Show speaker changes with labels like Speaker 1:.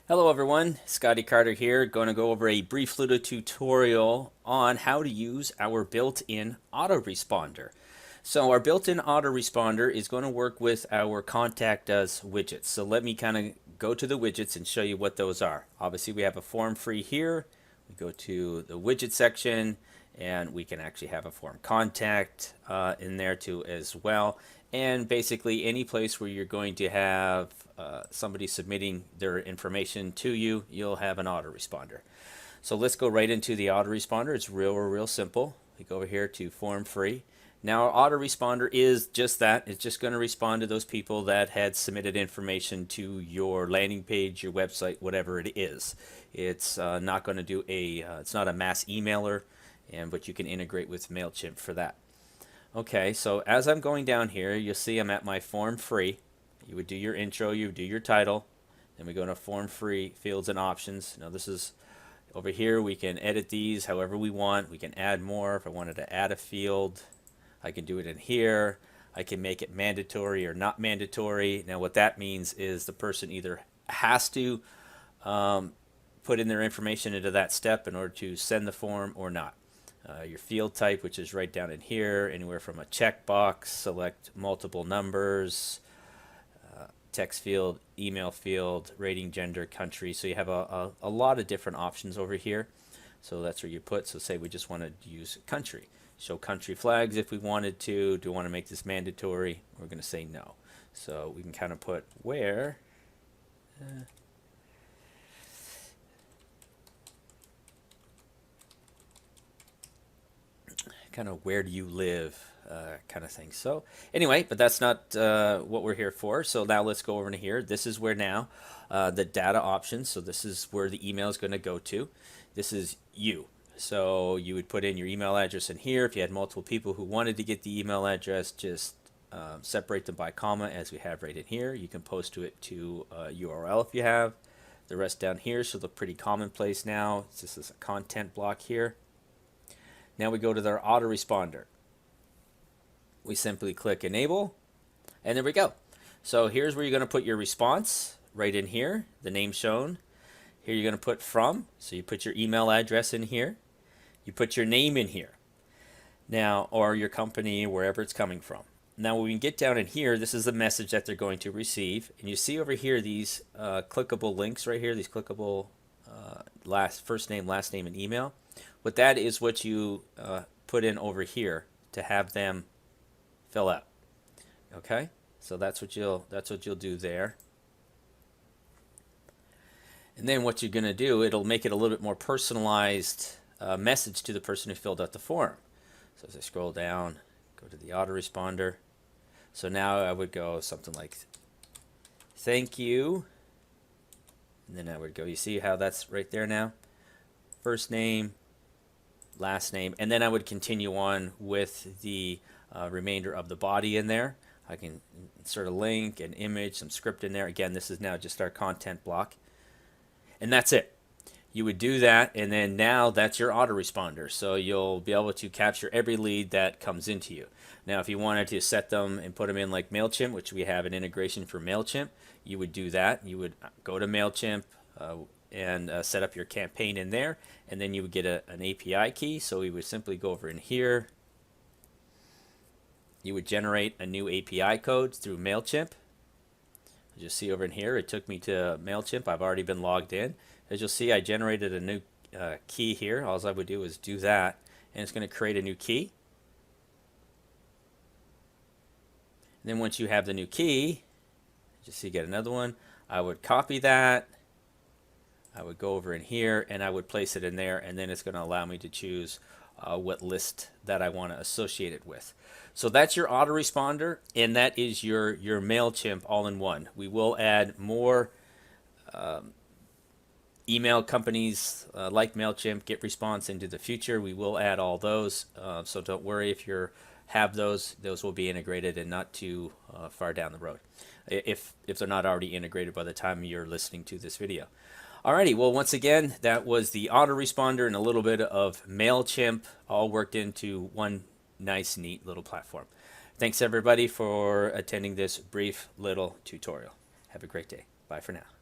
Speaker 1: Hello everyone, Scotty Carter here, going to go over a brief little tutorial on how to use our built-in autoresponder. So our built-in autoresponder is going to work with our Contact Us widgets. So let me kind of go to the widgets and show you what those are. Obviously we have a form free here. We go to the widget section and we can actually have a form contact in there too as well. And basically any place where you're going to have somebody submitting their information to you, you'll have an autoresponder. So let's go right into the autoresponder. It's real simple. We go over here to form free. Now autoresponder is just that. It's just going to respond to those people that had submitted information to your landing page, your website, whatever it is. It's not going to do it's not a mass emailer, but you can integrate with Mailchimp for that. Okay, so as I'm going down here, you'll see I'm at my form free. You would do your intro, you would do your title, then we go to form free fields and options. Now this is over here, we can edit these however we want. We can add more. If I wanted to add a field, I can do it in here. I can make it mandatory or not mandatory. Now what that means is the person either has to put in their information into that step in order to send the form or not. Your field type, which is right down in here, anywhere from a checkbox, select multiple numbers, text field, email field, rating, gender, country. So you have a lot of different options over here. So that's where you put. So say we just want to use country. Show country flags if we wanted to. Do we want to make this mandatory? We're going to say no. So we can kind of put where. Kind of where do you live kind of thing. So anyway, but that's not what we're here for. So now let's go over into here. This is where now the data options. So this is where the email is going to go to. This is you. So you would put in your email address in here. If you had multiple people who wanted to get the email address, just separate them by comma as we have right in here. You can post to it to URL if you have. The rest down here should look pretty commonplace now. It's just this content block here. Now we go to their autoresponder. We simply click enable, and there we go. So here's where you're going to put your response right in here, the name shown. Here you're going to put from, so you put your email address in here. You put your name in here. Now, or your company, wherever it's coming from. Now when we get down in here, this is the message that they're going to receive. And you see over here these clickable links right here, these clickable first name, last name, and email. What that is what you put in over here to have them fill out. Okay, so that's what you'll do there. And then what you're going to do, it'll make it a little bit more personalized message to the person who filled out the form. So as I scroll down, go to the autoresponder. So now I would go something like, thank you. And then I would go, you see how that's right there now? First name, last name, and then I would continue on with the remainder of the body in there. I can insert a link, an image, some script in there. Again, this is now just our content block. And that's it. You would do that, and then now that's your autoresponder. So you'll be able to capture every lead that comes into you. Now, if you wanted to set them and put them in like Mailchimp, which we have an integration for Mailchimp, you would do that. You would go to Mailchimp and set up your campaign in there, and then you would get an API key. So we would simply go over in here. You would generate a new API code through Mailchimp. As you'll see over in here, it took me to Mailchimp. I've already been logged in. As you'll see, I generated a new key here. All I would do is do that, and it's going to create a new key. And then once you have the new key, you see, get another one. I would copy that. I would go over in here, and I would place it in there, and then it's going to allow me to choose what list that I want to associate it with. So that's your autoresponder, and that is your Mailchimp all-in-one. We will add more email companies like Mailchimp, GetResponse into the future. We will add all those, so don't worry if you have those. Those will be integrated and not too far down the road, if they're not already integrated by the time you're listening to this video. Alrighty, well, once again, that was the autoresponder and a little bit of Mailchimp all worked into one nice, neat little platform. Thanks, everybody, for attending this brief little tutorial. Have a great day. Bye for now.